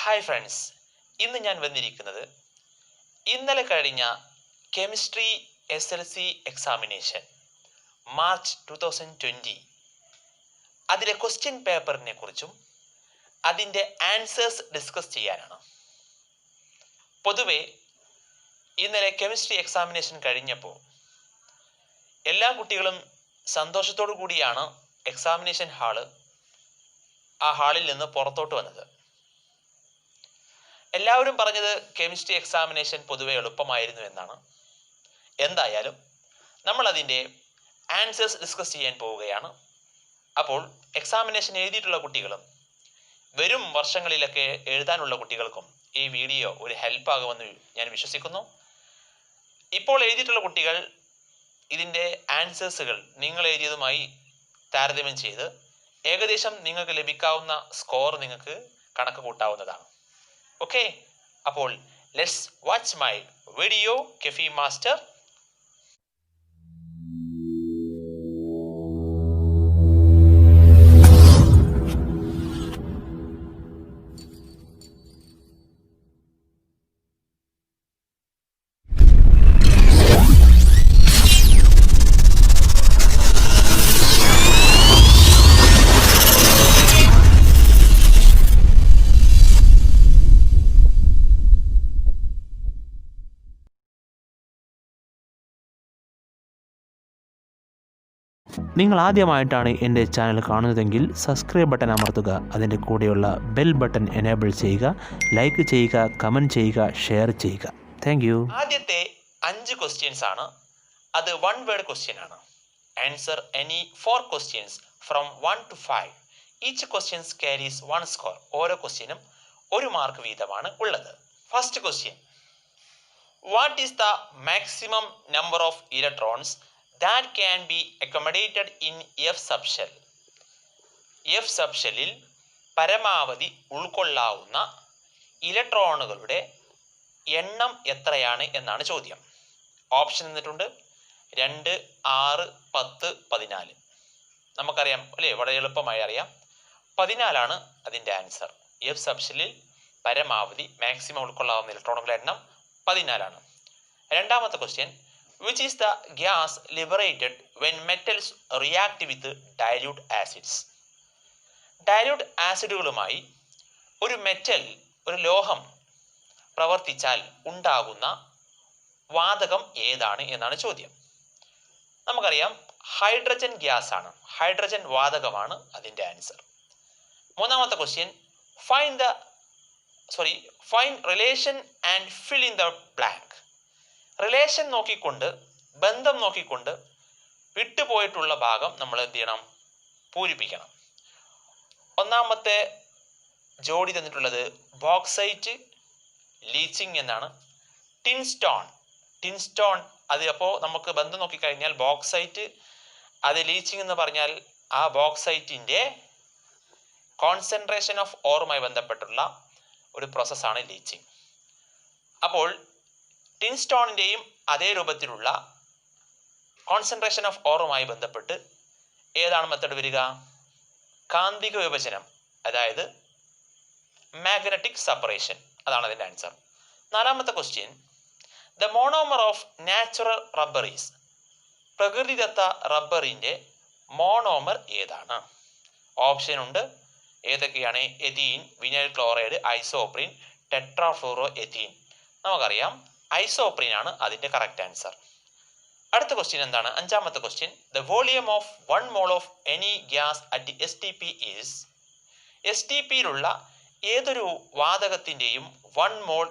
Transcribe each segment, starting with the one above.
Hi friends, ഇന്ന് ഞാൻ വന്നിരിക്കുന്നത് ഇന്നലെ കഴിഞ്ഞ കെമിസ്ട്രി SLC എക്സാമിനേഷൻ മാർച്ച് 2020 അതിലെ ക്വസ്റ്റ്യൻ പേപ്പറിനെ കുറിച്ചും അതിൻ്റെ ആൻസേഴ്സ് ഡിസ്കസ് ചെയ്യാനാണ്. പൊതുവെ ഇന്നലെ കെമിസ്ട്രി എക്സാമിനേഷൻ കഴിഞ്ഞപ്പോൾ എല്ലാ കുട്ടികളും സന്തോഷത്തോടു കൂടിയാണ് എക്സാമിനേഷൻ ഹാളിൽ നിന്ന് പുറത്തോട്ട് വന്നത്. എല്ലാവരും പറഞ്ഞത് കെമിസ്ട്രി എക്സാമിനേഷൻ പൊതുവെ എളുപ്പമായിരുന്നു എന്നാണ്. എന്തായാലും നമ്മൾ അതിൻ്റെ ആൻസേഴ്സ് ഡിസ്കസ് ചെയ്യാൻ പോവുകയാണ്. അപ്പോൾ എക്സാമിനേഷൻ എഴുതിയിട്ടുള്ള കുട്ടികളും വരും വർഷങ്ങളിലൊക്കെ എഴുതാനുള്ള കുട്ടികൾക്കും ഈ വീഡിയോ ഒരു ഹെൽപ്പാകുമെന്ന് ഞാൻ വിശ്വസിക്കുന്നു. ഇപ്പോൾ എഴുതിയിട്ടുള്ള കുട്ടികൾ ഇതിൻ്റെ ആൻസേഴ്സുകൾ നിങ്ങൾ എഴുതിയതുമായി താരതമ്യം ചെയ്ത് ഏകദേശം നിങ്ങൾക്ക് ലഭിക്കാവുന്ന സ്കോർ നിങ്ങൾക്ക് കണക്ക് കൂട്ടാവുന്നതാണ്. ഓക്കെ, അപ്പോൾ ലെറ്റ്സ് വാച്ച് മൈ വീഡിയോ കെഫി മാസ്റ്റർ. നിങ്ങൾ ആദ്യമായിട്ടാണ് എൻ്റെ ചാനൽ കാണുന്നതെങ്കിൽ സബ്സ്ക്രൈബ് ബട്ടൺ അമർത്തുക. അതിൻ്റെ കൂടെയുള്ള ബെൽ ബട്ടൺ എനേബിൾ ചെയ്യുക. ലൈക്ക് ചെയ്യുക, കമൻറ്റ് ചെയ്യുക, ഷെയർ ചെയ്യുക. Thank you. ആദ്യത്തെ 5 ക്വസ്റ്റ്യൻസ് ആണ്. അത് 1 വേർഡ് ക്വസ്റ്റ്യൻ ആണ്. Answer any 4 questions from 1 to 5. Each questions carries 1 score. ഓരോ ക്വസ്റ്റ്യനും 1 മാർക്ക് വീതമാണ് ഉള്ളത്. First question, what is the maximum number of electrons that can be accommodated in F subshell? F subshellil പരമാവധി ഉൾക്കൊള്ളാവുന്ന ഇലക്ട്രോണുകളുടെ എണ്ണം എത്രയാണ് എന്നാണ് ചോദ്യം. ഓപ്ഷൻ തന്നിട്ടുണ്ട് 2, 6, 10, 14. നമുക്കറിയാം അല്ലേ, വളരെ എളുപ്പമായി അറിയാം. 14 അതിൻ്റെ ആൻസർ. എഫ് സബ്ഷെല്ലിൽ പരമാവധി മാക്സിമം ഉൾക്കൊള്ളാവുന്ന ഇലക്ട്രോണുകളുടെ എണ്ണം 14. രണ്ടാമത്തെ question, which is the gas liberated when metals react with dilute acids? Dilute ആസിഡുകളുമായി ഒരു ലോഹം പ്രവർത്തിച്ചാൽ ഉണ്ടാകുന്ന വാതകം ഏതാണ് എന്നാണ് ചോദ്യം. നമുക്കറിയാം ഹൈഡ്രജൻ ഗ്യാസ് ആണ്, ഹൈഡ്രജൻ വാതകമാണ് അതിൻ്റെ ആൻസർ. മൂന്നാമത്തെ question, find relation and fill in the blank. Relation നോക്കിക്കൊണ്ട്, ബന്ധം നോക്കിക്കൊണ്ട് വിട്ടുപോയിട്ടുള്ള ഭാഗം നമ്മൾ എന്ത് ചെയ്യണം? പൂരിപ്പിക്കണം. ഒന്നാമത്തെ ജോഡി തന്നിട്ടുള്ളത് ബോക്സൈറ്റ് ലീച്ചിങ് എന്നാണ്. ടിൻസ്റ്റോൺ അത് അപ്പോൾ നമുക്ക് ബന്ധം നോക്കിക്കഴിഞ്ഞാൽ ബോക്സൈറ്റ് അത് ലീച്ചിങ് എന്ന് പറഞ്ഞാൽ ആ ബോക്സൈറ്റിൻ്റെ കോൺസെൻട്രേഷൻ ഓഫ് ഓറുമായി ബന്ധപ്പെട്ടുള്ള ഒരു പ്രോസസ്സാണ് ലീച്ചിങ്. അപ്പോൾ ടിൻസ്റ്റോണിൻ്റെയും അതേ രൂപത്തിലുള്ള കോൺസെൻട്രേഷൻ ഓഫ് ഓറുമായി ബന്ധപ്പെട്ട് ഏതാണ് മെത്തേഡ് വരിക? കാന്തിക വിഭജനം, അതായത് മാഗ്നറ്റിക് സെപ്പറേഷൻ. അതാണ് അതിൻ്റെ ആൻസർ. നാലാമത്തെ question, the monomer of natural rubber is. പ്രകൃതിദത്ത റബ്ബറിൻ്റെ മോണോമർ ഏതാണ്? ഓപ്ഷൻ ഉണ്ട്. ഏതൊക്കെയാണ്? Ethene, vinyl chloride, isoprene, tetrafluoroethene. നമുക്കറിയാം ഐസോപ്രീൻ ആണ് അതിൻ്റെ കറക്റ്റ് ആൻസർ. അടുത്ത ക്വസ്റ്റ്യൻ എന്താണ്? അഞ്ചാമത്തെ question, the volume of 1 mol of any gas at STP is. STPയിലുള്ള ഏതൊരു വാതകത്തിൻ്റെയും 1 mol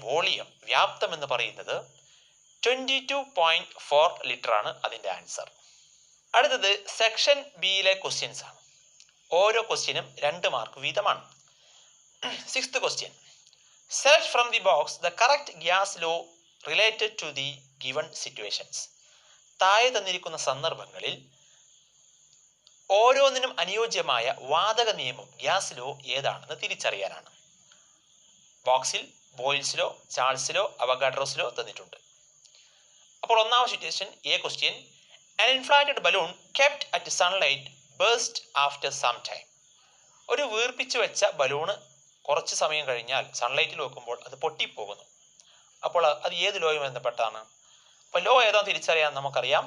വോളിയം, വ്യാപ്തം എന്ന് പറയുന്നത് 22.4 ലിറ്റർ ആണ് അതിൻ്റെ ആൻസർ. അടുത്തത് സെക്ഷൻ ബിയിലെ ക്വസ്റ്റ്യൻസ് ആണ്. ഓരോ ക്വസ്റ്റ്യനും 2 മാർക്ക് വീതമാണ്. 6th question, select from the box the correct gas law related to the given situations. താഴെ തന്നിരിക്കുന്ന സന്ദർഭങ്ങളിൽ ഓരോന്നിനും അനുയോജ്യമായ വാതക നിയമം, ഗ്യാസ് ലോ ഏതാണെന്ന് തിരിച്ചറിയാനാണ്. ബോക്സിൽ boils law, Charles law, Avogadro's law തന്നിട്ടുണ്ട്. അപ്പോൾ ഒന്നാമത്തെ situation, A question, an inflated balloon kept at sunlight burst after some time. ഒരു വീർപ്പിച്ചു വെച്ച ബലൂണ് കുറച്ച് സമയം കഴിഞ്ഞാൽ സൺലൈറ്റിൽ വെക്കുമ്പോൾ അത് പൊട്ടിപ്പോകുന്നു. അപ്പോൾ അത് ഏത് ലോയുമായി ബന്ധപ്പെട്ടാണ്? അപ്പോൾ ലോ ഏതാണെന്ന് തിരിച്ചറിയാൻ നമുക്കറിയാം.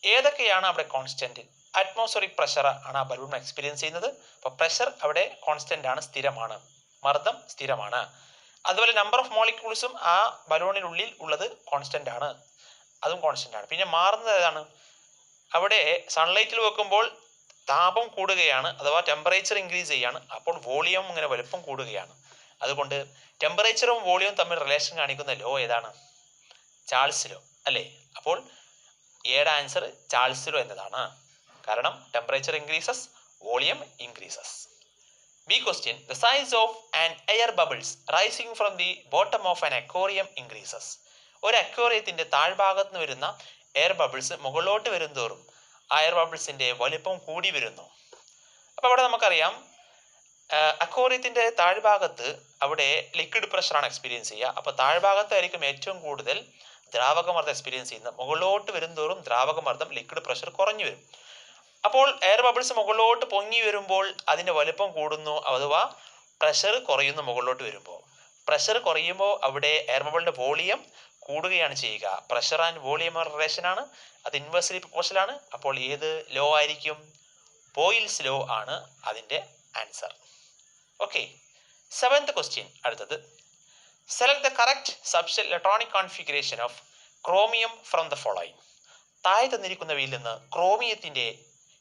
ഏതൊക്കെയാണ് അവിടെ കോൺസ്റ്റന്റ്? അറ്റ്മോസ്ഫിയറിക് പ്രഷർ ആണ് ആ ബലൂൺ എക്സ്പീരിയൻസ് ചെയ്യുന്നത്. അപ്പോൾ പ്രഷർ അവിടെ കോൺസ്റ്റന്റ് ആണ്, സ്ഥിരമാണ്, മർദ്ദം സ്ഥിരമാണ്. അതുപോലെ നമ്പർ ഓഫ് മോളിക്യൂൾസും ആ ബലൂണിനുള്ളിൽ ഉള്ളത് കോൺസ്റ്റന്റ് ആണ്, അതും കോൺസ്റ്റന്റ് ആണ്. പിന്നെ മാറുന്നത് ഏതാണ്? അവിടെ സൺലൈറ്റിൽ വെക്കുമ്പോൾ താപം കൂടുകയാണ്, അഥവാ ടെമ്പറേച്ചർ ഇൻക്രീസ് ചെയ്യാണ്. അപ്പോൾ വോളിയം ഇങ്ങനെ വലുപ്പം കൂടുകയാണ്. അതുകൊണ്ട് ടെമ്പറേച്ചറും വോളിയവും തമ്മിൽ റിലേഷൻ കാണിക്കുന്ന ലോ ഏതാണ്? ചാൾസ് ലോ അല്ലേ? അപ്പോൾ എയുടെ ആൻസർ ചാൾസ് ലോ എന്നതാണ്. കാരണം temperature increases, volume increases. B question, the size of an air bubbles rising from the bottom of an aquarium increases. ഒരു അക്വേറിയത്തിന്റെ താഴ്ഭാഗത്ത് നിന്ന് വരുന്ന എയർ ബബിൾസ് മുകളിലോട്ട് വരുന്തോറും ആ എയർ ബബിൾസിന്റെ വലിപ്പം കൂടി വരുന്നു. അപ്പോൾ അവിടെ നമുക്കറിയാം അക്വേറിയത്തിന്റെ താഴ്ഭാഗത്ത് അവിടെ ലിക്വിഡ് പ്രഷറാണ് എക്സ്പീരിയൻസ് ചെയ്യുക. അപ്പോൾ താഴ്ഭാഗത്തായിരിക്കും ഏറ്റവും കൂടുതൽ ദ്രാവകമർദ്ദം എക്സ്പീരിയൻസ് ചെയ്യുന്നത്. മുകളിലോട്ട് വരുന്തോറും ദ്രാവകമർദ്ദം, ലിക്വിഡ് പ്രഷർ കുറഞ്ഞു വരും. അപ്പോൾ എയർ ബബിൾസ് മുകളിലോട്ട് പൊങ്ങി വരുമ്പോൾ അതിന്റെ വലുപ്പം കൂടുന്നു, അഥവാ പ്രഷർ കുറയുന്നു. മുകളിലോട്ട് വരുമ്പോൾ പ്രഷർ കുറയുമ്പോൾ അവിടെ എയർ ബബിളിന്റെ വോളിയം കൂടുകയാണ് ചെയ്യുക. പ്രഷർ ആൻഡ് വോളിയം റിലേഷൻ ആണ്, അത് ഇൻവേഴ്സ്ലി പ്രൊപ്പോർഷണൽ ആണ്. അപ്പോൾ ഏത് ലോ ആയിരിക്കും? ബോയിൽസ് ലോ ആണ് അതിന്റെ ആൻസർ. Okay, 7th question. അടുത്തത്, select the correct subshell electronic configuration of chromium from the following. താഴെ തന്നിരിക്കുന്നവയിൽ നിന്ന് ക്രോമിയത്തിന്റെ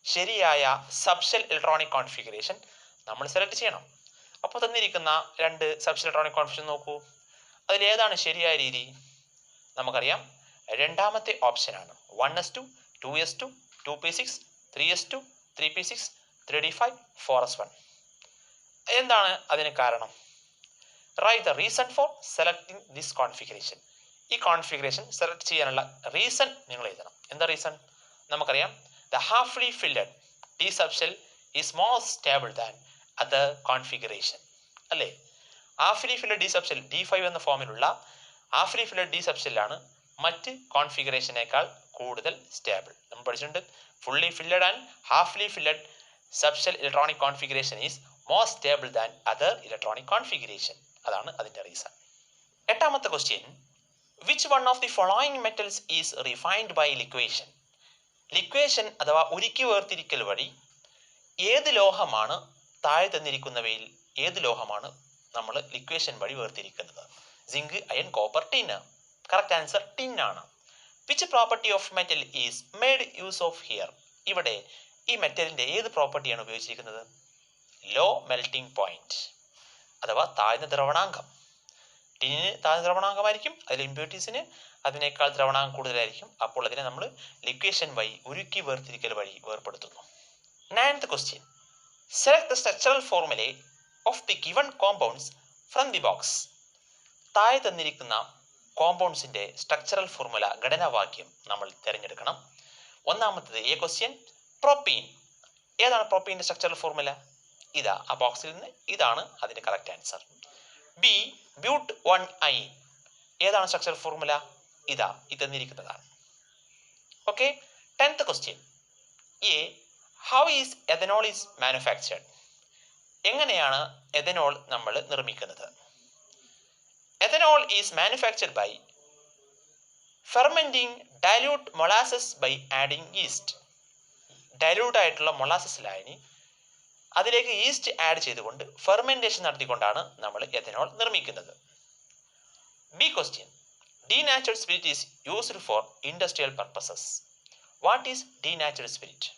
ശരിയായ സബ്ഷെൽ ഇലക്ട്രോണിക് കോൺഫിഗറേഷൻ നമ്മൾ സെലക്ട് ചെയ്യണം. അപ്പോൾ തന്നിരിക്കുന്ന 2 സബ്ഷെൽ ഇലക്ട്രോണിക് കോൺഫിഗറേഷൻ നോക്കൂ. അതിലേതാണ് ശരിയായ രീതി? നമുക്കറിയാം രണ്ടാമത്തെ ഓപ്ഷനാണ് 1s2, 2s2, 2p6, 3s2, 3p6, 3d5, 4s1. എന്താണ് അതിന് കാരണം? Write the reason for selecting this configuration. ഈ കോൺഫിഗറേഷൻ സെലക്ട് ചെയ്യാനുള്ള റീസൺ നിങ്ങൾ എഴുതണം. എന്താ റീസൺ? നമുക്കറിയാം the halfly filled d subshell is more stable than other configuration അല്ലേ? Halfly filled d subshell D5 എന്ന ഫോമിലുള്ള ഹാഫ്ലി ഫില്ലഡ് ഡി സബ്ഷെല്ലാണ് മറ്റ് കോൺഫിഗറേഷനേക്കാൾ കൂടുതൽ സ്റ്റേബിൾ. നമ്മൾ പഠിച്ചിട്ടുണ്ട് fully filled and halfly filled subshell electronic configuration is more stable than other electronic configuration. അതാണ് അതിന്റെ reason. 8ാമത്തെ question, which one of the following metals is refined by liquation. Liquation അഥവാ ഉരുക്കി വേർതിരിക്കൽ വഴി ഏത് ലോഹമാണ് താഴെ തന്നിരിക്കുന്നവയിൽ ഏത് ലോഹമാണ് നമ്മൾ ലിക്വേഷൻ വഴി വേർതിരിക്കുന്നത്? Zinc, iron, copper, tin. Correct answer tin ആണ്. Which property of metal is made use of here. ഇവിടെ ഈ മെറ്റലിന്റെ ഏത് പ്രോപ്പർട്ടിയാണ് ഉപയോഗിച്ചിരിക്കുന്നത്? ലോ മെൽറ്റിംഗ് പോയിന്റ് അഥവാ താഴ്ന്ന ദ്രവണാങ്കം. ടിന്നിന് താഴ്ന്ന ദ്രവണാങ്കമായിരിക്കും, അതിൽ ഇമ്പ്യൂരിറ്റീസിന് അതിനേക്കാൾ ദ്രവണാങ്കം കൂടുതലായിരിക്കും. അപ്പോൾ അതിനെ നമ്മൾ ലിക്വേഷൻ വഴി ഉരുക്കി വേർതിരിക്കൽ വഴി വേർപെടുത്തുന്നു. 9th question, select the structural formula of the given compounds from the box. താഴെ തന്നിരിക്കുന്ന കോമ്പൗണ്ട്സിന്റെ സ്ട്രക്ചറൽ ഫോർമുല, ഘടനാവാക്യം നമ്മൾ തിരഞ്ഞെടുക്കണം. ഒന്നാമത്തത് എ ക്വസ്റ്റ്യൻ, പ്രൊപ്പീൻ. ഏതാണ് പ്രൊപ്പീൻ്റെ സ്ട്രക്ചറൽ ഫോർമുല? ഇതാ ആ ബോക്സിൽ നിന്ന്, ഇതാണ് അതിന്റെ കറക്റ്റ് ആൻസർ. ബി ബ്യൂട്ട് 1 ഏതാണ് സ്ട്രക്ചറൽ ഫോർമുല? ഇതാ ഇത് തന്നിരിക്കുന്നതാണ്. Okay. 10th question, A how is ethanol is manufactured. എങ്ങനെയാണ് എഥനോൾ നമ്മൾ നിർമ്മിക്കുന്നത്? Ethanol is manufactured by fermenting dilute molasses by adding yeast. Dilute ആയിട്ടുള്ള മൊളാസസ് ലായനി അതിലേക്ക് ഈസ്റ്റ് ആഡ് ചെയ്തുകൊണ്ട് ഫെർമെന്റേഷൻ നടത്തിക്കൊണ്ടാണ് നമ്മൾ എഥനോൾ നിർമ്മിക്കുന്നത്. B question, denatured spirit is used for industrial purposes. What is denatured spirit?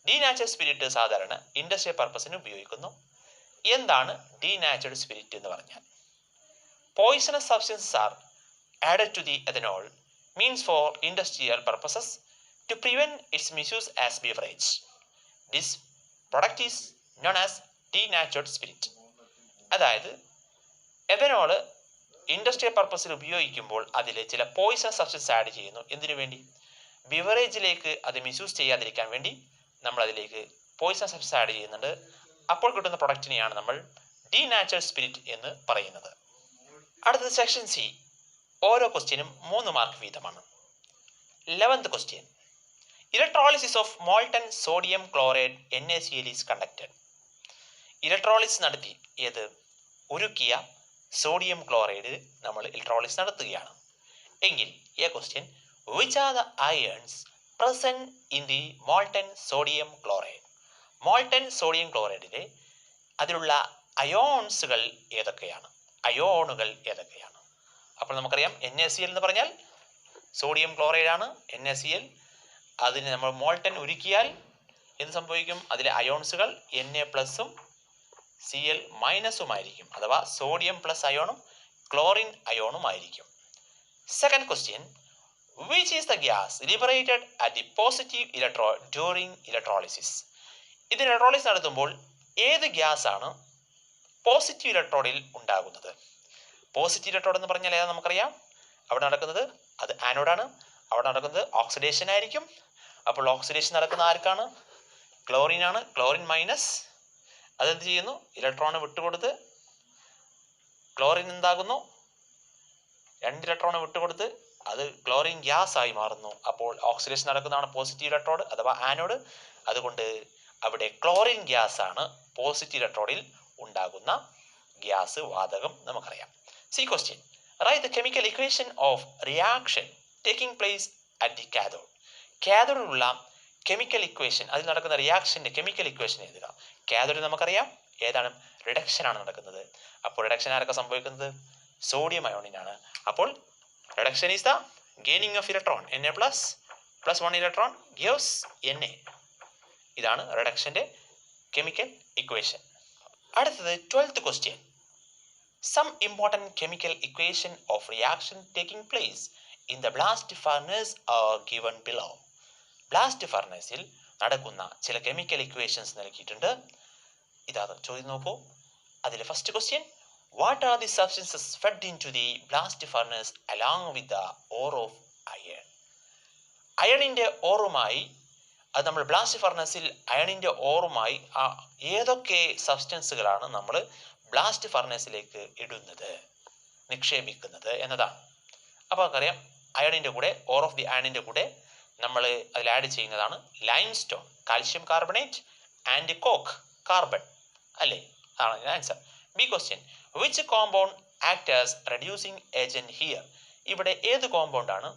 Denatured spirit സാധാരണ industrial പർപ്പസിന് ഉപയോഗിക്കുന്നു. എന്താണ് ഡീനാച്ചുറഡ് സ്പിരിറ്റ് എന്ന് പറഞ്ഞാൽ? Poisonous substances are added to the ethanol means for industrial purposes to prevent its misuse as beverage. This product is known as denatured spirit. അതായത് ethanol industrial പർപ്പസിൽ ഉപയോഗിക്കുമ്പോൾ അതിൽ ചില പോയിസണസ് സബ്സ്റ്റൻസ് ആഡ് ചെയ്യുന്നു. എന്തിനു വേണ്ടി? ബിവറേജിലേക്ക് അത് മിസ്യൂസ് ചെയ്യാതിരിക്കാൻ വേണ്ടി നമ്മൾ അതിലേക്ക് പോയിസണസ് സബ്സ്റ്റൻസ് ആഡ് ചെയ്യുന്നുണ്ട്. അപ്പോൾ കിട്ടുന്ന പ്രൊഡക്റ്റിനെയാണ് നമ്മൾ ഡീനാച്ചുറഡ് സ്പിരിറ്റ് എന്ന് പറയുന്നത്. അടുത്തത് സെക്ഷൻ സി. ഓരോ ക്വസ്റ്റ്യനും 3 മാർക്ക് വീതമാണ്. 11th question, electrolysis of molten sodium chloride NaCl is conducted. Electrolysis നടത്തി ഏത് ഉരുക്കിയ സോഡിയം ക്ലോറൈഡ് നമ്മൾ ഇലക്ട്രോളിസ് നടത്തുകയാണ് എങ്കിൽ A question which are the ions present in the molten sodium chloride. Molten sodium ക്ലോറൈഡിലെ അതിലുള്ള അയോൺസുകൾ ഏതൊക്കെയാണ്, അയോണുകൾ ഏതൊക്കെയാണ്? അപ്പോൾ നമുക്കറിയാം NaCl എന്ന് പറഞ്ഞാൽ സോഡിയം ക്ലോറൈഡ് ആണ്. NaCl അതിന് നമ്മൾ മോൾട്ടൻ ഉരുക്കിയാൽ എന്ത് സംഭവിക്കും? അതിലെ അയോൺസുകൾ Na+ഉം Cl- ആയിരിക്കും, അഥവാ സോഡിയം പ്ലസ് അയോണും ക്ലോറിൻ അയോണും ആയിരിക്കും. Second question which is the gas liberated at the positive electrode during electrolysis. ഇതിന് ഇലക്ട്രോളിസിസ് നടത്തുമ്പോൾ ഏത് ഗ്യാസ് ആണ് പോസിറ്റീവ് ഇലക്ട്രോഡിൽ ഉണ്ടാകുന്നത്? പോസിറ്റീവ് ഇലക്ട്രോഡ് എന്ന് പറഞ്ഞാൽ ഏതാ നമുക്കറിയാം. അവിടെ നടക്കുന്നത് അത് ആനോഡാണ്. അവിടെ നടക്കുന്നത് ഓക്സിഡേഷൻ ആയിരിക്കും. അപ്പോൾ ഓക്സിഡേഷൻ നടക്കുന്ന ആർക്കാണ്? ക്ലോറിൻ ആണ്. ക്ലോറിൻ മൈനസ് അതെന്ത് ചെയ്യുന്നു? ഇലക്ട്രോൺ വിട്ടുകൊടുത്ത് ക്ലോറിൻ എന്താകുന്നു? 2 ഇലക്ട്രോൺ വിട്ടുകൊടുത്ത് അത് ക്ലോറിൻ ഗ്യാസ് ആയി മാറുന്നു. അപ്പോൾ ഓക്സിഡേഷൻ നടക്കുന്നതാണ് പോസിറ്റീവ് ഇലക്ട്രോഡ് അഥവാ ആനോഡ്. അതുകൊണ്ട് അവിടെ ക്ലോറിൻ ഗ്യാസ് ആണ് പോസിറ്റീവ് ഇലക്ട്രോഡിൽ ഉണ്ടാകുന്ന ഗ്യാസ്, വാതകം നമുക്കറിയാം. C question write the chemical equation of reaction taking place at the cathode. കാഥോഡിലുള്ള കെമിക്കൽ ഇക്വേഷൻ, അതിൽ നടക്കുന്ന റിയാക്ഷന്റെ കെമിക്കൽ ഇക്വേഷൻ എഴുതുക. കാഥോഡ് നമുക്കറിയാം ഏതാണ്? റിഡക്ഷൻ ആണ് നടക്കുന്നത്. അപ്പോൾ റിഡക്ഷൻ ആരൊക്കെ സംഭവിക്കുന്നത്? സോഡിയം അയോണിനാണ്. അപ്പോൾ reduction is the gaining of electron. Na+ + 1 electron gives Na. ഇതാണ് റിഡക്ഷന്റെ കെമിക്കൽ ഇക്വേഷൻ. അടുത്തത് 12th question. Some important chemical equation of reaction taking place in the blast furnace are given below. Blast ഫർണസിൽ നടക്കുന്ന ചില chemical equations നൽകിയിട്ടുണ്ട്. ഇതാ ചോദ്യം നോക്കൂ. അതിൽ first question what are the substances fed into the blast furnace along with the ore of iron. അയണിൻ്റെ ഓറുമായി, അത് നമ്മൾ ബ്ലാസ്റ്റ് ഫർണസിൽ അയണിൻ്റെ ഓറുമായി ഏതൊക്കെ സബ്സ്റ്റൻസുകളാണ് നമ്മൾ ബ്ലാസ്റ്റ് ഫർണസിലേക്ക് ഇടുന്നത്, നിക്ഷേപിക്കുന്നത് എന്നതാണ്. അപ്പോൾ നമുക്കറിയാം അയണിൻ്റെ കൂടെ, ഓർ ഓഫ് ദി അയണിൻ്റെ കൂടെ നമ്മൾ അതിൽ ആഡ് ചെയ്യുന്നതാണ് limestone, calcium carbonate and coke carbon അല്ലേ? അതാണ് answer. B question which compound act as reducing agent here. ഇവിടെ ഏത് കോമ്പൗണ്ടാണ്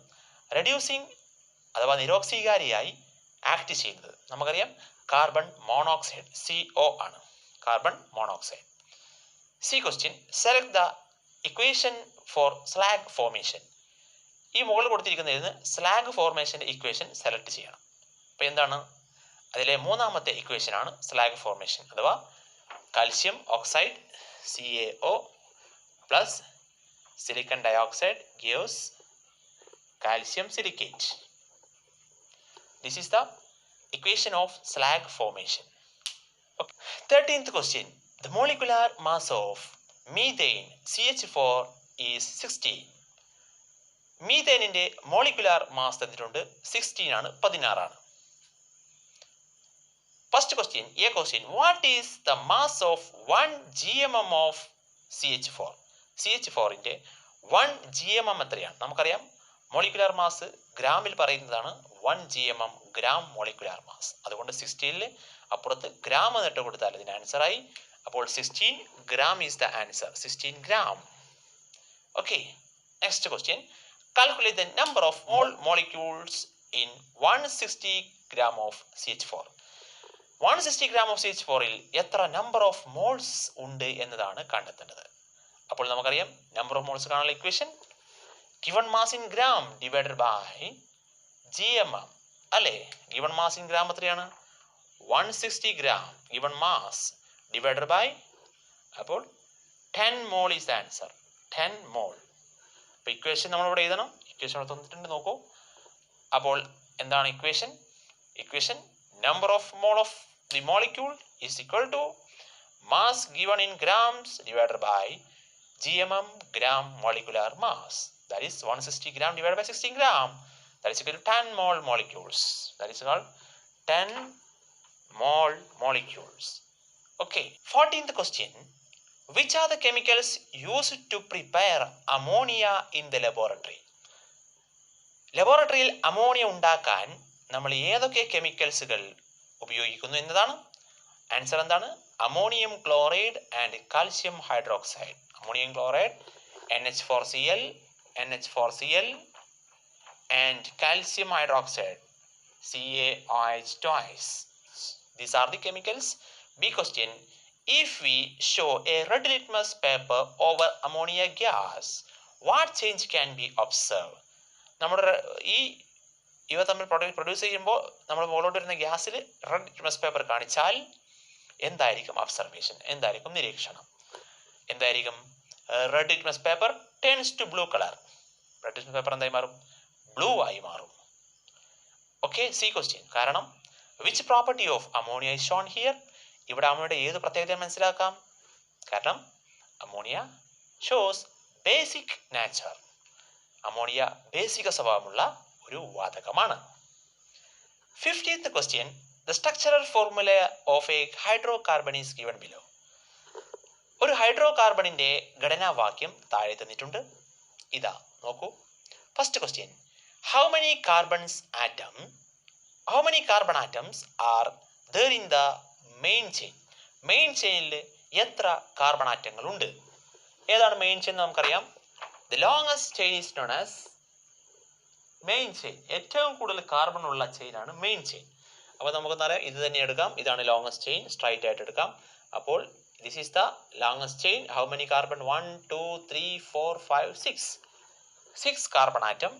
റെഡ്യൂസിങ് അഥവാ നിരോക്സീകാരിയായി ആക്ട് ചെയ്യുന്നത്? നമുക്കറിയാം കാർബൺ മോണോക്സൈഡ്, CO ആണ്, carbon monoxide. C question select the equation for slag formation. ഈ മുകളിൽ കൊടുത്തിരിക്കുന്നതിന് സ്ലാഗ് ഫോർമേഷൻ്റെ ഇക്വേഷൻ സെലക്ട് ചെയ്യണം. അപ്പോൾ എന്താണ്? അതിലെ മൂന്നാമത്തെ ഇക്വേഷനാണ് സ്ലാഗ് ഫോർമേഷൻ, അഥവാ calcium oxide CaO plus silicon dioxide gives calcium silicate. This is the equation of slag formation. Okay. 13th question. The molecular mass of methane CH4 is 16. മീഥേനിൻ്റെ molecular mass തന്നിട്ടുണ്ട് 16 ആണ്, 16 ആണ്. First question, A question what is the mass of 1 GMM of CH4. CH4ൻ്റെ 1 GMM എത്രയാണ്? നമുക്കറിയാം molecular mass ഗ്രാമിൽ പറയുന്നതാണ് 1 GMM, gram molecular mass. അതുകൊണ്ട് 16ൽ അപ്പുറത്ത് ഗ്രാം എന്നിട്ട് കൊടുത്താൽ അതിന് ആൻസറായി. അപ്പോൾ 16 gram is the answer, 16 gram. Okay. Next question calculate the number of mole molecules in 160 gram of CH4. 160 gram of CH4ൽ എത്ര നമ്പർ ഓഫ് മോൾസ് ഉണ്ട് എന്നതാണ് കണ്ടെത്തേണ്ടത്. അപ്പോൾ നമുക്കറിയാം നമ്പർ ഓഫ് മോൾസ് കാണാനുള്ള equation given mass in gram divided by GMM അല്ലേ? given mass in gram എത്രയാണ്? 160 gram given mass divided by, അപ്പോൾ 10 mole is the answer, 10 mole. അപ്പോൾ ഇക്വേഷൻ നമ്മളിവിടെ എഴുതണം. ഇക്വേഷൻ അവിടെ തന്നിട്ടുണ്ട്, നോക്കൂ. അപ്പോൾ എന്താണ് equation? Equation number of mole of the molecule is equal to mass given in grams divided by GMM, gram molecular mass. That is 160 gram divided by 16 gram. That is equal to 10 mole molecules. That is called 10 mole molecules. Okay. 14th question. Which are the chemicals used to prepare ammonia in the laboratory? ലബോറട്ടറിയിൽ ammonia ഉണ്ടാക്കാൻ നമ്മൾ ഏതൊക്കെ കെമിക്കൽസുകൾ ഉപയോഗിക്കുന്നു എന്നതാണ് answer. എന്താണ്? ammonium chloride and calcium hydroxide. Ammonium chloride, NH4Cl, NH4Cl, and calcium hydroxide, CaOH twice. These are the chemicals. B question. If we show a red litmus paper over ammonia gas, what change can be observed? നമ്മുടെ ഇവ തമ്മിൽ produce ചെയ്യുമ്പോൾ നമ്മൾ മുകളിലോട്ട് വരുന്ന ഗ്യാസിൽ red litmus paper കാണിച്ചാൽ എന്തായിരിക്കും ഒബ്സർവേഷൻ, എന്തായിരിക്കും നിരീക്ഷണം? എന്തായിരിക്കും? Red litmus paper turns to blue colour. Red litmus paper എന്തായി മാറും? ബ്ലൂ ആയി മാറും. Okay, C question. കാരണം which property of ammonia is shown here? ഇവിടെ അമോണിയയുടെ ഏത് പ്രത്യേകത മനസ്സിലാക്കാം? കാരണം ammonia shows basic nature. Ammonia basic സ്വഭാവമുള്ള ഒരു വാതകമാണ്. 50th question. The structural formula of a hydrocarbon is given below. ഒരു ഹൈഡ്രോകാർബണിന്റെ ഘടനാവാക്യം താഴെ തന്നിട്ടുണ്ട്. ഇതാ നോക്കൂ. First question. How many carbon atoms are there in the main chain? Main ചെയിനിൽ എത്ര കാർബൺ ആറ്റങ്ങൾ ഉണ്ട്? ഏതാണ് മെയിൻ ചെയിൻ? നമുക്കറിയാം. The longest chain is known as main chain. ഏറ്റവും കൂടുതൽ കാർബൺ ഉള്ള ചെയിനാണ് മെയിൻ ചെയിൻ. അപ്പോൾ നമുക്കെന്നറിയാം, ഇത് തന്നെ എടുക്കാം. ഇതാണ് ലോങ്ങസ്റ്റ് ചെയിൻ. സ്ട്രൈറ്റ് ആയിട്ട് എടുക്കാം. അപ്പോൾ this is the longest chain. How many carbon? 1 2 3 4 5 6 carbon atom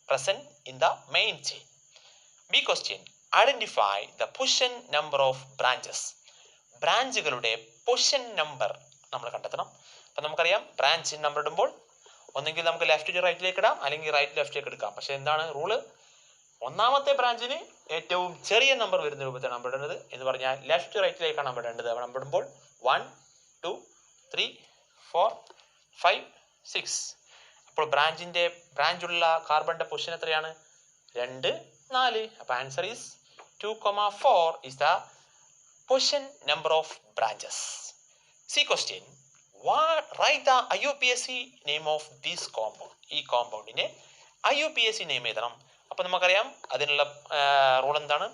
present in the main chain. B question. Identify the position number of branches. ബ്രാഞ്ചുകളുടെ പൊസിഷൻ നമ്പർ നമ്മൾ കണ്ടെത്തണം. അപ്പം നമുക്കറിയാം, ബ്രാഞ്ച് നമ്പർ ഇടുമ്പോൾ ഒന്നെങ്കിൽ നമുക്ക് ലെഫ്റ്റ് ടു റൈറ്റിലേക്ക് ഇടാം, അല്ലെങ്കിൽ റൈറ്റ് ലെഫ്റ്റിലേക്ക് എടുക്കാം. പക്ഷേ എന്താണ് റൂള്? ഒന്നാമത്തെ ബ്രാഞ്ചിന് ഏറ്റവും ചെറിയ നമ്പർ വരുന്ന രൂപത്തിൽ നമ്പർ ഇടുന്നത് എന്ന് പറഞ്ഞാൽ ലെഫ്റ്റ് ടു റൈറ്റിലേക്കാണ് നമ്പർ ഇടേണ്ടത്. നമ്പർ ഇടുമ്പോൾ 1 2 3 4 5 6. അപ്പോൾ ബ്രാഞ്ചുള്ള കാർബണിന്റെ പൊസിഷൻ എത്രയാണ്? 2 4. അപ്പോൾ answer is 2,4 is the position number of branches. C question. Write the IUPAC name of this compound. ഈ കോമ്പൗണ്ടിന്റെ IUPAC നെയിം എഴുതണം. അപ്പോൾ നമുക്കറിയാം അതിനുള്ള റൂൾ എന്താണ്?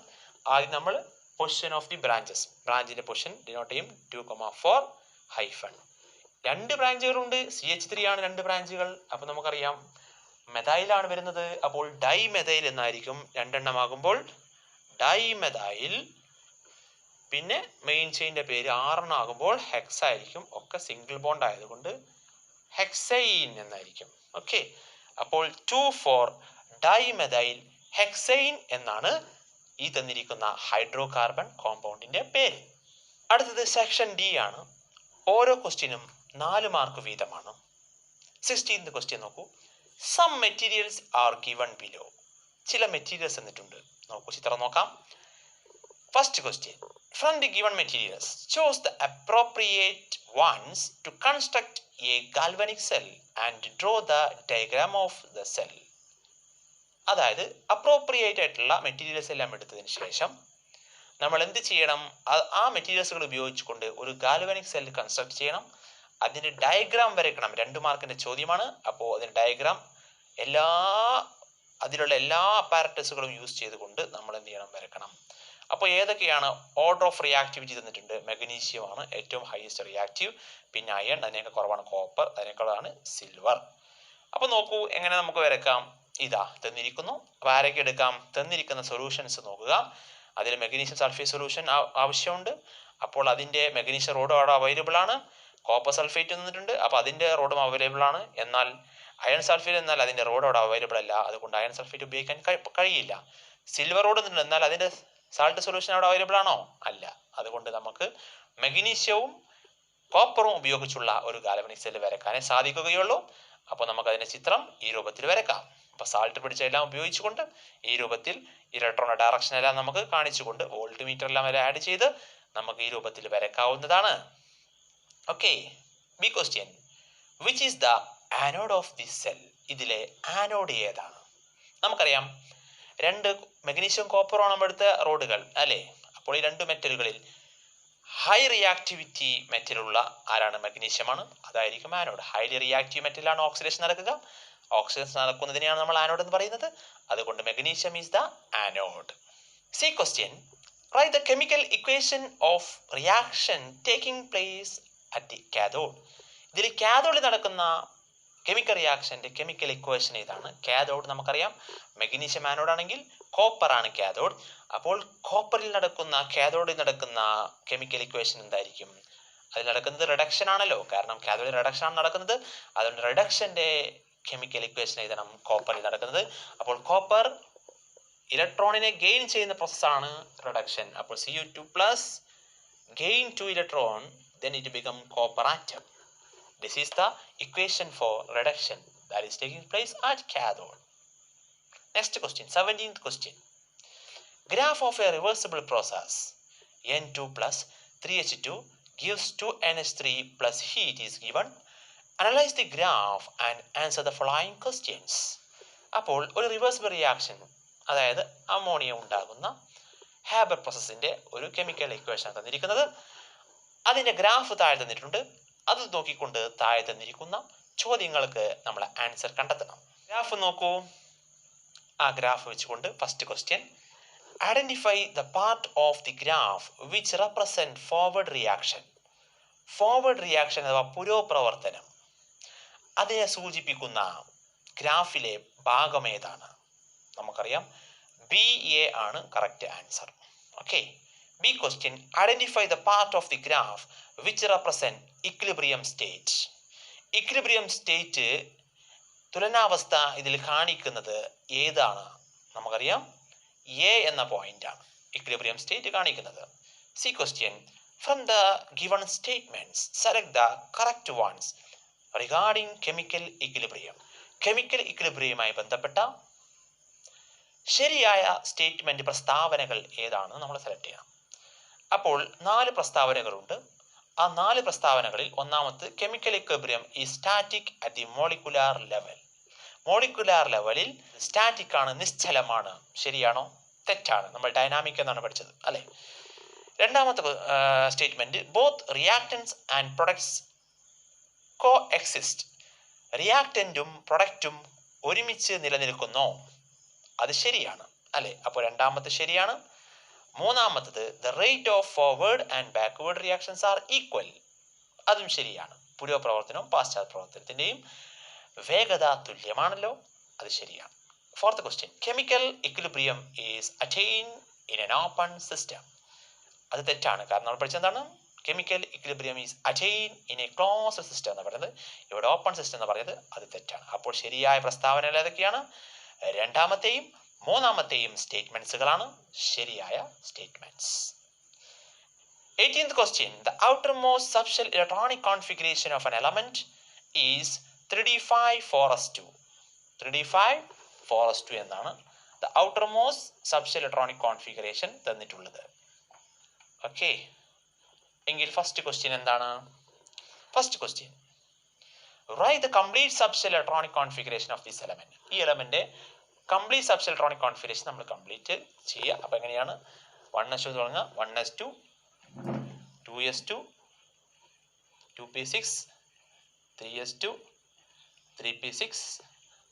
ആദ്യം നമ്മൾ പൊസിഷൻ ഓഫ് ദി ബ്രാഞ്ചസ്, ബ്രാഞ്ചിന്റെ പൊസിഷൻ ഡിനോട്ട് ചെയ്യും 2,4 ഹൈഫൺ. 2 ബ്രാഞ്ചുകളുണ്ട്. CH3 ആണ് 2 ബ്രാഞ്ചുകൾ. അപ്പോൾ നമുക്കറിയാം മെഥൈലാണ് വരുന്നത്. അപ്പോൾ ഡൈമെഥൈൽ എന്നായിരിക്കും. 2 എണ്ണമാകുമ്പോൾ ഡൈമെഥൈൽ. പിന്നെ മെയിൻ ചെയിൻ്റെ പേര് 6 ആകുമ്പോൾ ഹെക്സ് ആയിരിക്കും. ഒക്കെ സിംഗിൾ ബോണ്ട് ആയതുകൊണ്ട് ഹെക്സൈൻ എന്നായിരിക്കും. ഓക്കെ, അപ്പോൾ 2,4 ഡൈമെഥൈൽ ഹെക്സൈൻ എന്നാണ് ഈ തന്നിരിക്കുന്ന ഹൈഡ്രോകാർബൺ കോമ്പൗണ്ടിന്റെ പേര്. അടുത്തത് സെക്ഷൻ ഡി ആണ്. ഓരോ ക്വസ്റ്റ്യനും 4 മാർക്ക് വീതമാണ്. 16th ക്വസ്റ്റ്യൻ നോക്കൂ. Some materials are given below. ചില മെറ്റീരിയൽസ് എന്നിട്ടുണ്ട്. നോക്കൂ, ചിത്രം നോക്കാം. First question. From the given materials, choose the appropriate ones to construct a galvanic cell and draw the diagram of the cell. അതായത് appropriate ആയിട്ടുള്ള materials എല്ലാം എടുത്തതിന് ശേഷം നമ്മൾ എന്ത് ചെയ്യണം? ആ മെറ്റീരിയൽസുകൾ ഉപയോഗിച്ചുകൊണ്ട് ഒരു ഗാൽവനിക് സെൽ കൺസ്ട്രക്ട് ചെയ്യണം. അതിൻ്റെ ഡയഗ്രാം വരയ്ക്കണം. 2 മാർക്കിൻ്റെ ചോദ്യമാണ്. അപ്പോൾ അതിൻ്റെ ഡയഗ്രാം അതിലുള്ള എല്ലാ അപ്പാരറ്റസുകളും യൂസ് ചെയ്തുകൊണ്ട് നമ്മൾ എന്ത് ചെയ്യണം? വരയ്ക്കണം. അപ്പോൾ ഏതൊക്കെയാണ്? ഓർഡർ ഓഫ് റിയാക്ടിവിറ്റി തന്നിട്ടുണ്ട്. മെഗ്നീഷ്യം ആണ് ഏറ്റവും ഹയസ്റ്റ് റിയാക്റ്റീവ്. പിന്നെ അയൺ, അതിനൊക്കെ കുറവാണ് കോപ്പർ, അതിനേക്കാളാണ് സിൽവർ. അപ്പോൾ നോക്കൂ എങ്ങനെ നമുക്ക് വരയ്ക്കാം. ഇതാ തന്നിരിക്കുന്നു. അപ്പോൾ ആരൊക്കെ എടുക്കാം? തന്നിരിക്കുന്ന സൊല്യൂഷൻസ് നോക്കുക. അതിൽ മെഗ്നീഷ്യം സൾഫേറ്റ് സൊല്യൂഷൻ ആവശ്യമുണ്ട്. അപ്പോൾ അതിൻ്റെ മെഗ്നീഷ്യം റോഡ് അവിടെ അവൈലബിൾ ആണ്. കോപ്പർ സൾഫേറ്റ് തന്നിട്ടുണ്ട്. അപ്പോൾ അതിൻ്റെ റോഡും അവൈലബിൾ ആണ്. എന്നാൽ അയൺ സൾഫേറ്റ് എന്നാൽ അതിൻ്റെ റോഡ് അവിടെ അവൈലബിൾ അല്ല. അതുകൊണ്ട് അയൺ സൾഫേറ്റ് ഉപയോഗിക്കാൻ കഴിയില്ല. സിൽവർ റോഡ് തന്നിട്ടുണ്ട്. എന്നാൽ അതിൻ്റെ സാൾട്ട് സൊല്യൂഷൻ അവിടെ അവൈലബിൾ ആണോ? അല്ല. അതുകൊണ്ട് നമുക്ക് മെഗ്നീഷ്യവും കോപ്പറും ഉപയോഗിച്ചുള്ള ഒരു ഗാൽവനിക് സെൽ വരയ്ക്കാനേ സാധിക്കുകയുള്ളൂ. അപ്പോൾ നമുക്ക് അതിൻ്റെ ചിത്രം ഈ രൂപത്തിൽ വരയ്ക്കാം. അപ്പോൾ സാൾട്ട് പിടിച്ച എല്ലാം ഉപയോഗിച്ചുകൊണ്ട് ഈ രൂപത്തിൽ ഇലക്ട്രോണിന്റെ ഡയറക്ഷൻ എല്ലാം നമുക്ക് കാണിച്ചുകൊണ്ട് വോൾട്ട് മീറ്റർ എല്ലാം ആഡ് ചെയ്ത് നമുക്ക് ഈ രൂപത്തിൽ വരയ്ക്കാവുന്നതാണ്. Okay, B question. Which is the anode of this cell? ഇതിലെ ആനോഡ് ഏതാണ്? നമുക്കറിയാം 2 മെഗ്നീഷ്യം കോപ്പറാണ് നമ്മൾ എടുത്ത റോഡുകൾ അല്ലേ? അപ്പോൾ ഈ 2 മെറ്റലുകളിൽ ഹൈ റിയാക്ടിവിറ്റി മെറ്റലുള്ള ആരാണ്? മെഗ്നീഷ്യമാണ്. അതായിരിക്കും ആനോഡ്. ഹൈലി റിയാക്റ്റീവ് മെറ്റലാണ് ഓക്സിഡേഷൻ നടക്കുക. ഓക്സിഡേഷൻ നടക്കുന്നതിനെയാണ് നമ്മൾ ആനോഡ് എന്ന് പറയുന്നത്. അതുകൊണ്ട് magnesium is the anode. C question. Write the chemical equation of reaction taking place at the cathode. ഇതിൽ കാഥോഡിൽ നടക്കുന്ന കെമിക്കൽ റിയാക്ഷൻ്റെ കെമിക്കൽ ഇക്വേഷൻ ഏതാണ്? കാഥോഡ് നമുക്കറിയാം, മെഗ്നീഷ്യം ആനോഡ് ആണെങ്കിൽ കോപ്പർ ആണ് കാഥോഡ്. അപ്പോൾ കോപ്പറിൽ നടക്കുന്ന കാഥോഡിൽ നടക്കുന്ന കെമിക്കൽ ഇക്വേഷൻ എന്തായിരിക്കും? അതിൽ നടക്കുന്നത് റിഡക്ഷൻ ആണല്ലോ, കാരണം കാഥോഡിൽ റിഡക്ഷൻ ആണ് നടക്കുന്നത്. അതുകൊണ്ട് റിഡക്ഷൻ്റെ കെമിക്കൽ ഇക്വേഷൻ എഴുതണം കോപ്പറിൽ നടക്കുന്നത്. അപ്പോൾ കോപ്പർ ഇലക്ട്രോണിനെ ഗെയിൻ ചെയ്യുന്ന പ്രോസസ്സാണ് റിഡക്ഷൻ. അപ്പോൾ Cu2 plus gain 2 electron, then it become copper atom. This is the equation for reduction that is taking place at cathode. Next question, 17th question. Graph of a reversible process N2 plus 3H2 gives 2NH3 plus heat is given. Analyze the graph and answer the following questions. അപ്പോൾ ഒരു reversible reaction, അതായത് ammonia ഉണ്ടാകുന്ന harbour പ്രോസസ്സിൻ്റെ ഒരു chemical equation തന്നിരിക്കുന്നത്. അതിൻ്റെ graph താഴെ തന്നിട്ടുണ്ട്. അത് നോക്കിക്കൊണ്ട് താഴെ തന്നിരിക്കുന്ന ചോദ്യങ്ങൾക്ക് നമ്മൾ ആൻസർ കണ്ടെത്തണം. ഗ്രാഫ് നോക്കൂ. ആ ഗ്രാഫ് വെച്ചുകൊണ്ട് first question, identify the part of the graph which represent forward reaction. Forward reaction അഥവാ പുരോപ്രവർത്തനം, അതിനെ സൂചിപ്പിക്കുന്ന ഗ്രാഫിലെ ഭാഗം ഏതാണ്? നമുക്കറിയാം BA ആണ് correct answer. Okay. B question, identify the part of the graph which represent equilibrium state. Equilibrium state, തുലനാവസ്ഥ ഇതിൽ കാണിക്കുന്നത് ഏതാണ്? നമുക്കറിയാം എ എന്ന പോയിന്റാണ് ഇക്വിലിബ്രിയം സ്റ്റേറ്റ് കാണിക്കുന്നത്. C question, from the given statements select the correct ones regarding chemical equilibrium. Chemical ഇക്വിലിബ്രിയവുമായി ബന്ധപ്പെട്ട ശരിയായ സ്റ്റേറ്റ്മെന്റ് പ്രസ്താവനകൾ ഏതാണ് നമ്മൾ സെലക്ട് ചെയ്യണം. അപ്പോൾ 4 പ്രസ്താവനകളുണ്ട്. ആ 4 പ്രസ്താവനകളിൽ ഒന്നാമത്തെ, chemical equilibrium is static at the molecular level. Molecular ലെവലിൽ സ്റ്റാറ്റിക് ആണ്, നിശ്ചലമാണ്. ശരിയാണോ? തെറ്റാണ്. നമ്മൾ ഡൈനാമിക് എന്നാണ് പഠിച്ചത് അല്ലേ? രണ്ടാമത്തെ statement, both reactants and products coexist. റിയാക്ടൻറ്റും പ്രൊഡക്റ്റും ഒരുമിച്ച് നിലനിൽക്കുന്നു. അത് ശരിയാണ് അല്ലേ? അപ്പോൾ രണ്ടാമത്തെ ശരിയാണ്. മൂന്നാമത്തത്, the rate of forward and backward reactions are equal. അതും ശരിയാണ്. പുരോപ്രവർത്തനവും പാശ്ചാത്യ പ്രവർത്തനത്തിൻ്റെയും വേഗത തുല്യമാണല്ലോ, അത് ശരിയാണ്. Fourth question, chemical equilibrium is attain in an open system. അത് തെറ്റാണ്. കാരണം നമ്മൾ പഠിച്ചെന്താണ്? Chemical equilibrium is attain in a closed system എന്ന് പറയുന്നത്. ഇവിടെ ഓപ്പൺ സിസ്റ്റം എന്ന് പറയുന്നത് അത് തെറ്റാണ്. അപ്പോൾ ശരിയായ പ്രസ്താവനകൾ ഏതൊക്കെയാണ്? രണ്ടാമത്തെയും മൂന്നാമത്തെയും സ്റ്റേറ്റ്മെന്റ്സുകളാണ് ശരിയായ statements. 18th question, the outermost subshell electronic configuration of an element is 3d5 4s2 എന്നാണ് the outermost subshell electronic configuration തന്നിട്ടുള്ളത്. ഓക്കെ. എങ്കിൽ ഫസ്റ്റ് ക്വസ്റ്റ്യൻ എന്താണ്? First question, write the complete subshell electronic configuration of this element. ഈ element complete subshell electronic configuration നമ്മൾ complete ചെയ്യുക. അപ്പോൾ എങ്ങനെയാണ്? 1s2 തുടങ്ങുക. 1s2 2s2 2p6 3s2 3p6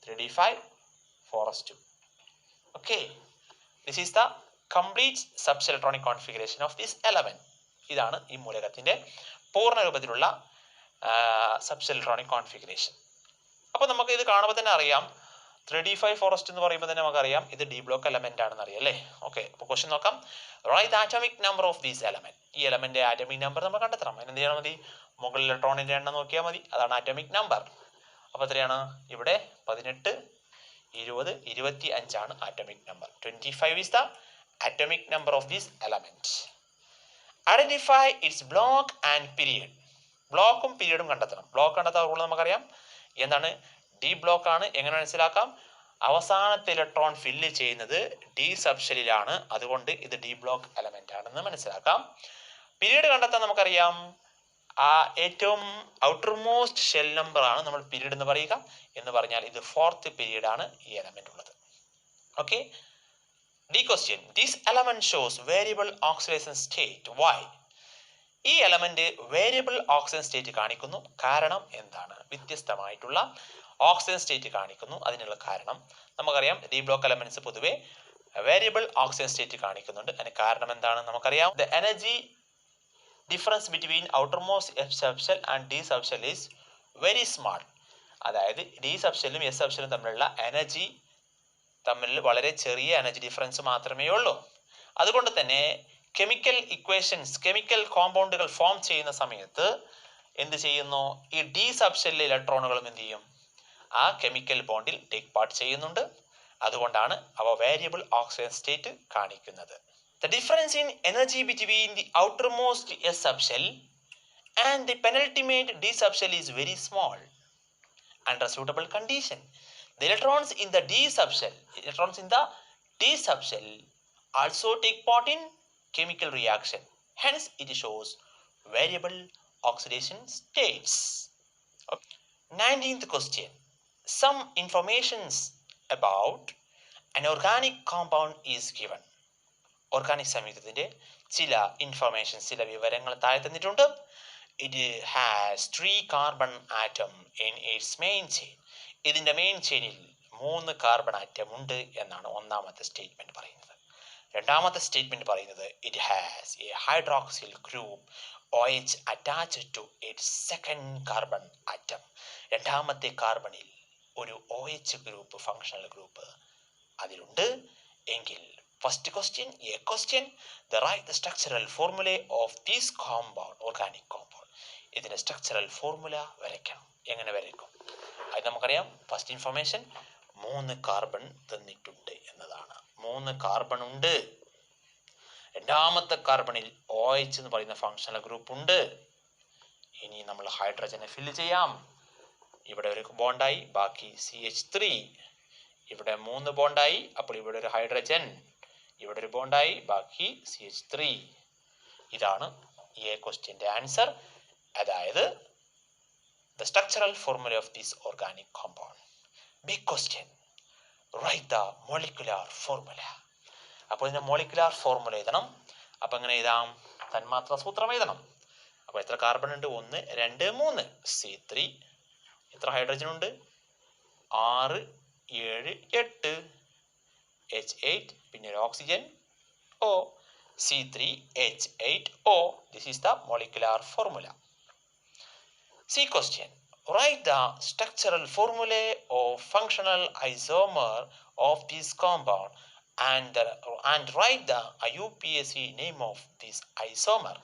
3d5 4s2. okay, this is the complete subshell electronic configuration of this element. ഇതാണ് ഈ മൂലകത്തിന്റെ പൂർണ്ണ രൂപത്തിലുള്ള സബ്ഷെൽ ഇലക്ട്രോണിക് കോൺഫിഗറേഷൻ. അപ്പോൾ നമുക്ക് ഇത് കാണുമ്പോൾ തന്നെ അറിയാം 3d5 4s2 എന്ന് പറയുമ്പോൾ തന്നെ നമുക്കറിയാം ഇത് ഡി ബ്ലോക്ക് എലമെന്റ് ആണെന്ന് അറിയാം അല്ലേ? ഓക്കെ. അപ്പോൾ ക്വസ്റ്റ്യൻ നോക്കാം. Write the atomic number of these element. ഈ എലമെന്റ് ആറ്റോമിക് നമ്പർ നമ്മൾ കണ്ടെത്തണം. അതിന് എന്ത് ചെയ്യണം? മതി, മുകളിൽ ഇലക്ട്രോണിന്റെ എണ്ണം നോക്കിയാൽ മതി. അതാണ് ആറ്റോമിക് നമ്പർ. അപ്പോൾ എത്രയാണ്? ഇവിടെ 18 20 25 ആണ് atomic number. 25 is the atomic number of this element. Identify its block and period. ബ്ലോക്കും പീരീഡും കണ്ടെത്തണം. ബ്ലോക്ക് കണ്ടെത്താൻ റൂൾ നമുക്കറിയാം. എന്താണ്? ഡി ബ്ലോക്ക് ആണ്. എങ്ങനെ മനസ്സിലാക്കാം? അവസാനത്തെ ഇലക്ട്രോൺ ഫില്ല് ചെയ്യുന്നത് ഡി സബ്ഷെല്ലിലാണ്. അതുകൊണ്ട് ഇത് ഡി ബ്ലോക്ക് എലമെന്റ് ആണെന്ന് മനസ്സിലാക്കാം. പീരീഡ് കണ്ടെത്താൻ നമുക്കറിയാം. ആ ഏറ്റവും ഔട്ടർമോസ്റ്റ് ഷെൽ നമ്പർ ആണ് നമ്മൾ പീരീഡ് എന്ന് പറയുക. എന്ന് പറഞ്ഞാൽ ഇത് 4th പീരീഡ് ആണ് ഈ എലമെന്റ് ഉള്ളത്. Okay. D question, this element shows variable oxidation state. Why? ഈ എലമെന്റ് വേരിയബിൾ ഓക്സിജൻ സ്റ്റേറ്റ് കാണിക്കുന്നു. കാരണം എന്താണ്? വ്യത്യസ്തമായിട്ടുള്ള ഓക്സിജൻ സ്റ്റേറ്റ് കാണിക്കുന്നു. അതിനുള്ള കാരണം നമുക്കറിയാം. ഡി ബ്ലോക്ക് എലമെന്റ്സ് പൊതുവെ വേരിയബിൾ ഓക്സിജൻ സ്റ്റേറ്റ് കാണിക്കുന്നുണ്ട്. അതിന് കാരണം എന്താണ് നമുക്കറിയാം. The energy difference between outermost F subshell and D subshell is very small. അതായത് ഡി സബ്ഷെല്ലും എസ് സബ്ഷെല്ലും തമ്മിലുള്ള എനർജി തമ്മിൽ വളരെ ചെറിയ എനർജി ഡിഫറൻസ് മാത്രമേ ഉള്ളൂ. അതുകൊണ്ട് തന്നെ കെമിക്കൽ ഇക്വേഷൻസ്, കെമിക്കൽ കോമ്പൗണ്ടുകൾ ഫോം ചെയ്യുന്ന സമയത്ത് എന്ത് ചെയ്യുന്നു, ഈ ഡി സബ്ഷെല്ലിലെ ഇലക്ട്രോണുകളും എന്ത് ചെയ്യും, ആ കെമിക്കൽ ബോണ്ടിൽ ടേക്ക് പാർട്ട് ചെയ്യുന്നുണ്ട്. അതുകൊണ്ടാണ് അവ വേരിയബിൾ ഓക്സിജൻ സ്റ്റേറ്റ് കാണിക്കുന്നത്. The difference in energy between the outermost S subshell and the penultimate D subshell is very small. Under suitable condition, the electrons in the D subshell also take part in chemical reaction. Hence, it shows variable oxidation states. Okay. 19th question. Some informations about an organic compound is given. Organic സംയുക്തത്തിന്റെ ചില informations, ചില വിവരങ്ങൾ താഴെ തന്നിട്ടുണ്ട്. It has 3 carbon atom in its main chain. ഇതിന്റെ main ചെയിനിൽ 3 carbon atom ഉണ്ട് എന്നാണ് ഒന്നാമത്തെ സ്റ്റേറ്റ്മെന്റ് പറയുന്നത്. രണ്ടാമത്തെ സ്റ്റേറ്റ്മെന്റ് പറയുന്നത് it has a hydroxyl group OH attached to its second carbon atom. രണ്ടാമത്തെ കാർബണിൽ ഒരു OH ഗ്രൂപ്പ്, ഫങ്ഷണൽ ഗ്രൂപ്പ് അതിലുണ്ട് എങ്കിൽ first question, a question, the write the structural formula of this compound, organic compound. ഇതിന്റെ structural formula വരയ്ക്കണം. എങ്ങനെ വരയ്ക്കും? അത് നമുക്കറിയാം. ഫസ്റ്റ് ഇൻഫർമേഷൻ 3 കാർബൺ തന്നിട്ടുണ്ട് എന്നതാണ്. 3 കാർബൺ ഉണ്ട്. രണ്ടാമത്തെ കാർബണിൽ OH എന്ന് പറയുന്ന ഫങ്ഷണൽ ഗ്രൂപ്പ് ഉണ്ട്. ഇനി നമ്മൾ ഹൈഡ്രജനെ ഫില്ല് ചെയ്യാം. ഇവിടെ ഒരു ബോണ്ടായി, ബാക്കി CH3. ഇവിടെ 3 ബോണ്ടായി, അപ്പോൾ ഇവിടെ ഒരു ഹൈഡ്രജൻ, ഇവിടെ ഒരു ബോണ്ടായി, ബാക്കി CH3. ഇതാണ് ഈ ക്വസ്റ്റ്യന്റെ ആൻസർ. അതായത് the structural formula of this organic compound. Big question, write the molecular formula. അപ്പോൾ ഇതിന്റെ മോളിക്കുലാർ ഫോർമുല എഴുതണം. അപ്പോൾ എങ്ങനെ എഴുതാം? തന്മാത്ര സൂത്രം എഴുതണം. അപ്പോൾ എത്ര കാർബൺ ഉണ്ട്? 1, 2, 3. C3. എത്ര ഹൈഡ്രജൻ ഉണ്ട്? 6, 7, 8. H8, പിന്നെ ഒരു oxygen O, C3H8O. This is the molecular formula. C question, write the structural formula of functional isomer of this compound and write the IUPAC name of this isomer.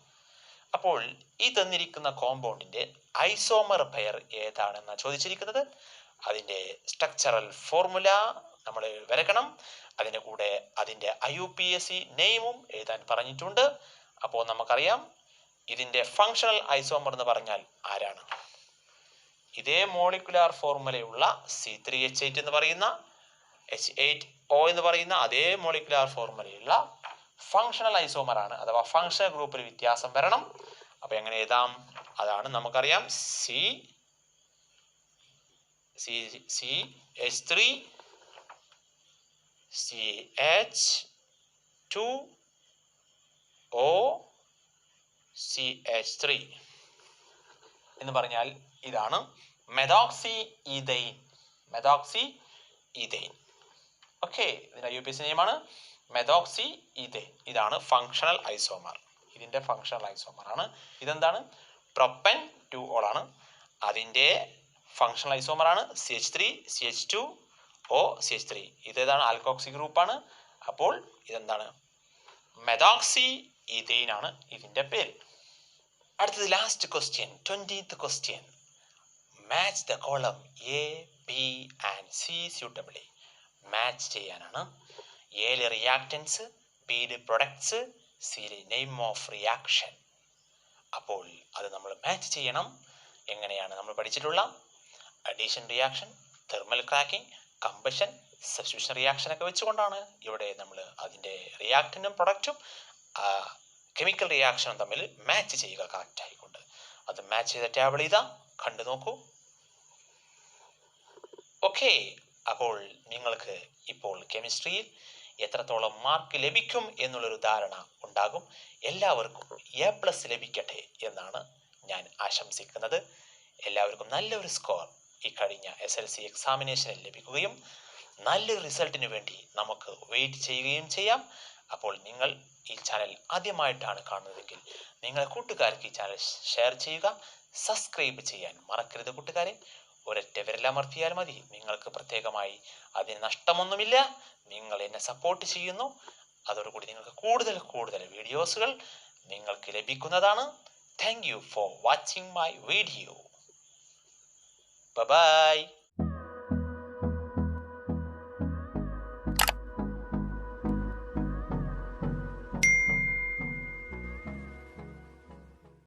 അപ്പോൾ ഈ തന്നിരിക്കുന്ന കോമ്പൗണ്ടിന്റെ isomer pair ഏതാണെന്നാണ് ചോദിച്ചിരിക്കുന്നത്. അതിന്റെ structural formula നമ്മൾ വരക്കണം. അതിൻ്റെ കൂടെ അതിൻ്റെ IUPAC നെയിമും എഴുതാൻ പറഞ്ഞിട്ടുണ്ട്. അപ്പോൾ നമുക്കറിയാം ഇതിൻ്റെ ഫങ്ഷണൽ ഐസോമർ എന്ന് പറഞ്ഞാൽ ആരാണ്? ഇതേ മോളിക്കുലാർ ഫോർമുലയുള്ള C3H8 എന്ന് പറയുന്ന H8O എന്ന് പറയുന്ന അതേ മോളിക്കുലാർ ഫോർമുലയുള്ള ഫങ്ഷണൽ ഐസോമർ ആണ്. അഥവാ ഫങ്ഷണൽ ഗ്രൂപ്പിൽ വ്യത്യാസം വരണം. അപ്പോൾ എങ്ങനെ എഴുതാം? അതാണ് നമുക്കറിയാം. CH3 CH2O CH3 എന്ന് പറഞ്ഞാൽ ഇതാണ് മെഥോക്സി ഈഥൈൻ. ഓക്കെ, ഇതിന്റെ IUPAC നെയിമാണ് മെഥോക്സി ഈഥൈൻ. ഇതാണ് ഫങ്ഷണൽ ഐസോമർ. ഇതിന്റെ ഫങ്ഷണൽ ഐസോമർ ആണ്. ഇതെന്താണ്? പ്രൊപ്പൻ 2 ആണ്. അതിന്റെ ഫങ്ഷണൽ ഐസോമർ ആണ് CH3 CH2O CH3. ഇതേതാണ്? ആൽക്കോക്സി ഗ്രൂപ്പാണ്. അപ്പോൾ ഇതെന്താണ്? മെഥോക്സി ഈഥൈൻ ആണ് ഇതിന്റെ പേര്. അടുത്തത് last question, 20th question. Match the column A, B and C suitably. Match ചെയ്യാനാണ്. എയിലെ റിയാക്റ്റൻസ്, ബിയിലെ പ്രൊഡക്ട്സ്, സിയിലെ നെയിം ഓഫ് റിയാക്ഷൻ. അപ്പോൾ അത് നമ്മൾ മാച്ച് ചെയ്യണം. എങ്ങനെയാണ് നമ്മൾ പഠിച്ചിട്ടുള്ള addition reaction, thermal cracking, combustion, substitution reaction ഒക്കെ വെച്ചുകൊണ്ടാണ് ഇവിടെ നമ്മൾ അതിൻ്റെ റിയാക്റ്റൻറ്റും പ്രൊഡക്റ്റും കെമിക്കൽ റിയാക്ഷനും തമ്മിൽ മാച്ച് ചെയ്യുക കറക്റ്റ് ആയിക്കൊണ്ട്. അത് മാച്ച് ചെയ്ത ടേബിൾ ഇതാ, കണ്ടു നോക്കൂ. ഓക്കെ, അപ്പോൾ നിങ്ങൾക്ക് ഇപ്പോൾ കെമിസ്ട്രിയിൽ എത്രത്തോളം മാർക്ക് ലഭിക്കും എന്നുള്ളൊരു ധാരണ ഉണ്ടാകും. എല്ലാവർക്കും A+ ലഭിക്കട്ടെ എന്നാണ് ഞാൻ ആശംസിക്കുന്നത്. എല്ലാവർക്കും നല്ലൊരു സ്കോർ ഈ കഴിഞ്ഞ SLC എക്സാമിനേഷനിൽ ലഭിക്കുകയും നല്ലൊരു റിസൾട്ടിന് വേണ്ടി നമുക്ക് വെയിറ്റ് ചെയ്യുകയും ചെയ്യാം. അപ്പോൾ നിങ്ങൾ ഈ ചാനൽ ആദ്യമായിട്ടാണ് കാണുന്നതെങ്കിൽ നിങ്ങളുടെ കൂട്ടുകാർക്ക് ഈ ചാനൽ ഷെയർ ചെയ്യുക, സബ്സ്ക്രൈബ് ചെയ്യാൻ മറക്കരുത് കൂട്ടുകാരെ. ഒരൊറ്റ വിരലമർത്തിയാൽ മതി, നിങ്ങൾക്ക് പ്രത്യേകമായി അതിന് നഷ്ടമൊന്നുമില്ല. നിങ്ങൾ എന്നെ സപ്പോർട്ട് ചെയ്യുന്നു, അതോടുകൂടി നിങ്ങൾക്ക് കൂടുതൽ വീഡിയോസുകൾ നിങ്ങൾക്ക് ലഭിക്കുന്നതാണ്. Thank you for watching my video. By.